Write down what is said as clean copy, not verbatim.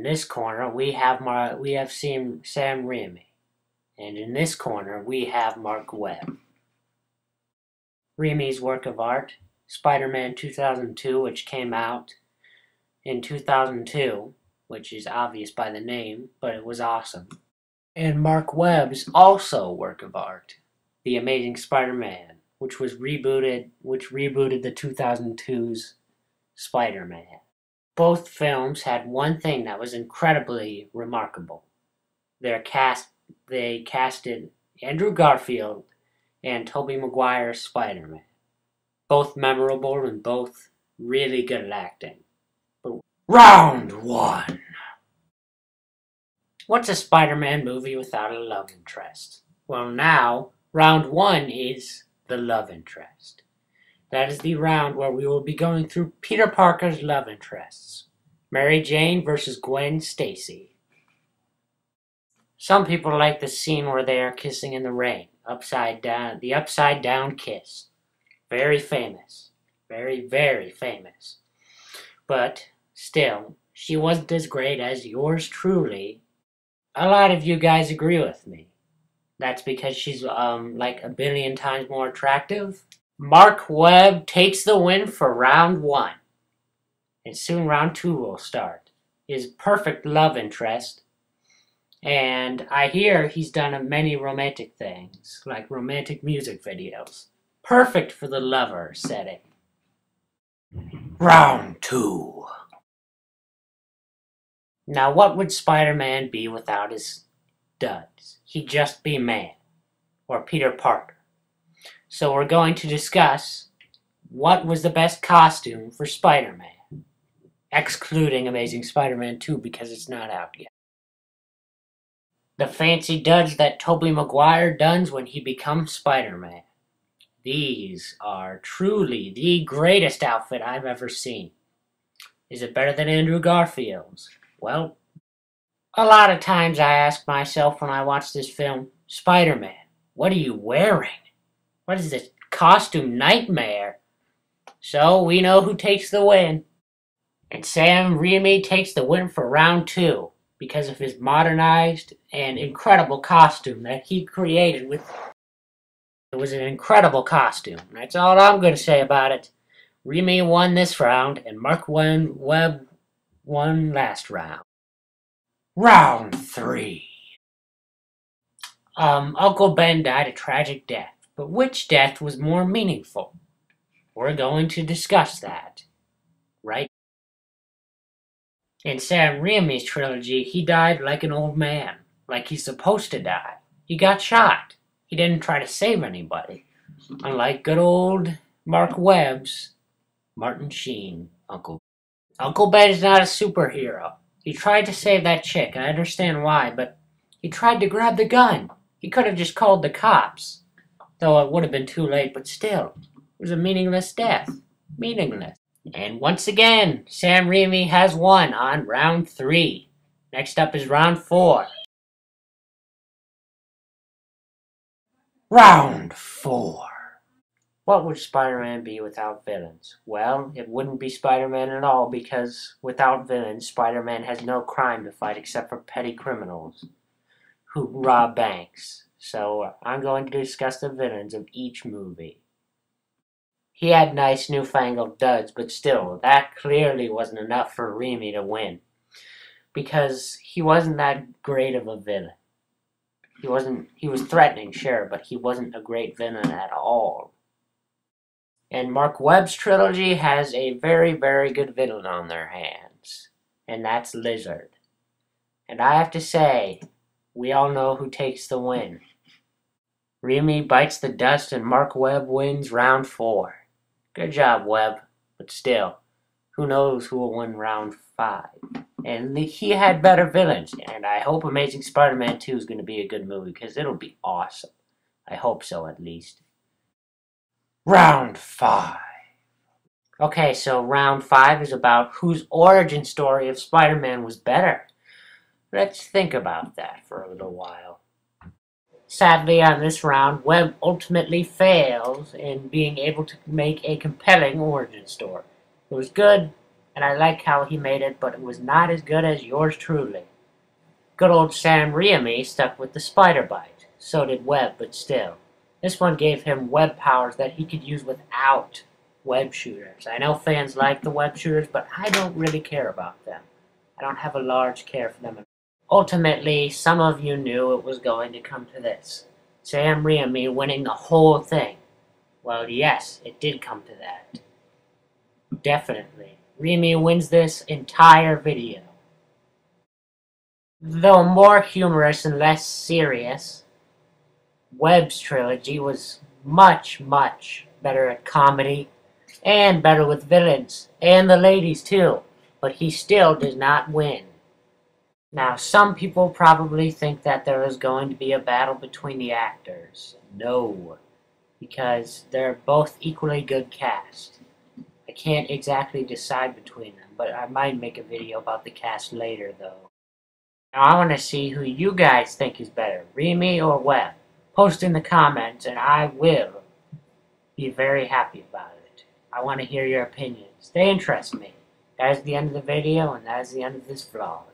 this corner, we have Sam Raimi. And in this corner, we have Marc Webb. Raimi's work of art, Spider-Man 2002, which came out in 2002, which is obvious by the name, but it was awesome. And Marc Webb's also work of art, The Amazing Spider-Man, which rebooted the 2002's Spider-Man. Both films had one thing that was incredibly remarkable. They casted Andrew Garfield and Tobey Maguire as Spider-Man. Both memorable and both really good at acting. But round one. What's a Spider-Man movie without a love interest? Well, now, round one is the love interest. That is the round where we will be going through Peter Parker's love interests. Mary Jane versus Gwen Stacy. Some people like the scene where they are kissing in the rain, upside down, the upside down kiss. Very famous. Very, very famous. But still, she wasn't as great as yours truly. A lot of you guys agree with me. That's because she's like a billion times more attractive. Marc Webb takes the win for round one. And soon round two will start. His perfect love interest. And I hear he's done many romantic things, like romantic music videos. Perfect for the lover setting. Round two. Now what would Spider-Man be without his duds? He'd just be man. Or Peter Parker. So we're going to discuss what was the best costume for Spider-Man. Excluding Amazing Spider-Man 2 because it's not out yet. The fancy duds that Tobey Maguire does when he becomes Spider-Man. These are truly the greatest outfit I've ever seen. Is it better than Andrew Garfield's? Well, a lot of times I ask myself when I watch this film, Spider-Man, what are you wearing? What is this costume nightmare? So we know who takes the win. And Sam Raimi takes the win for round two because of his modernized and incredible costume that he created with. It was an incredible costume. That's all I'm going to say about it. Raimi won this round and Marc Webb won last round. Round three. Uncle Ben died a tragic death, but which death was more meaningful? We're going to discuss that, right? In Sam Raimi's trilogy, he died like an old man, like he's supposed to die. He got shot. He didn't try to save anybody. Unlike good old Marc Webb's Martin Sheen, Uncle. Uncle Ben is not a superhero. He tried to save that chick. I understand why, but he tried to grab the gun. He could have just called the cops. Though it would have been too late, but still. It was a meaningless death. Meaningless. And once again, Sam Raimi has won on round three. Next up is round four. Round four. What would Spider-Man be without villains? Well, it wouldn't be Spider-Man at all because without villains, Spider-Man has no crime to fight except for petty criminals who rob banks. So I'm going to discuss the villains of each movie. He had nice newfangled duds, but still, that clearly wasn't enough for Raimi to win. Because he wasn't that great of a villain. He was threatening, sure, but he wasn't a great villain at all. And Marc Webb's trilogy has a very, very good villain on their hands. And that's Lizard. And I have to say, we all know who takes the win. Raimi bites the dust and Marc Webb wins round four. Good job, Webb. But still, who knows who will win round five. And he had better villains. And I hope Amazing Spider-Man 2 is going to be a good movie because it'll be awesome. I hope so, at least. Round five. Okay, so round five is about whose origin story of Spider-Man was better. Let's think about that for a little while. Sadly, on this round, Webb ultimately fails in being able to make a compelling origin story. It was good, and I like how he made it, but it was not as good as yours truly. Good old Sam Raimi stuck with the spider bite. So did Webb, but still. This one gave him web powers that he could use without web shooters. I know fans like the web shooters, but I don't really care about them. I don't have a large care for them. Ultimately, some of you knew it was going to come to this. Sam Raimi winning the whole thing. Well, yes, it did come to that. Definitely. Raimi wins this entire video. Though more humorous and less serious, Webb's trilogy was much, much better at comedy, and better with villains, and the ladies too, but he still does not win. Now, some people probably think that there is going to be a battle between the actors. No, because they're both equally good cast. I can't exactly decide between them, but I might make a video about the cast later, though. Now, I want to see who you guys think is better, Raimi or Webb. Post in the comments, and I will be very happy about it. I want to hear your opinions. They interest me. That is the end of the video, and that is the end of this vlog.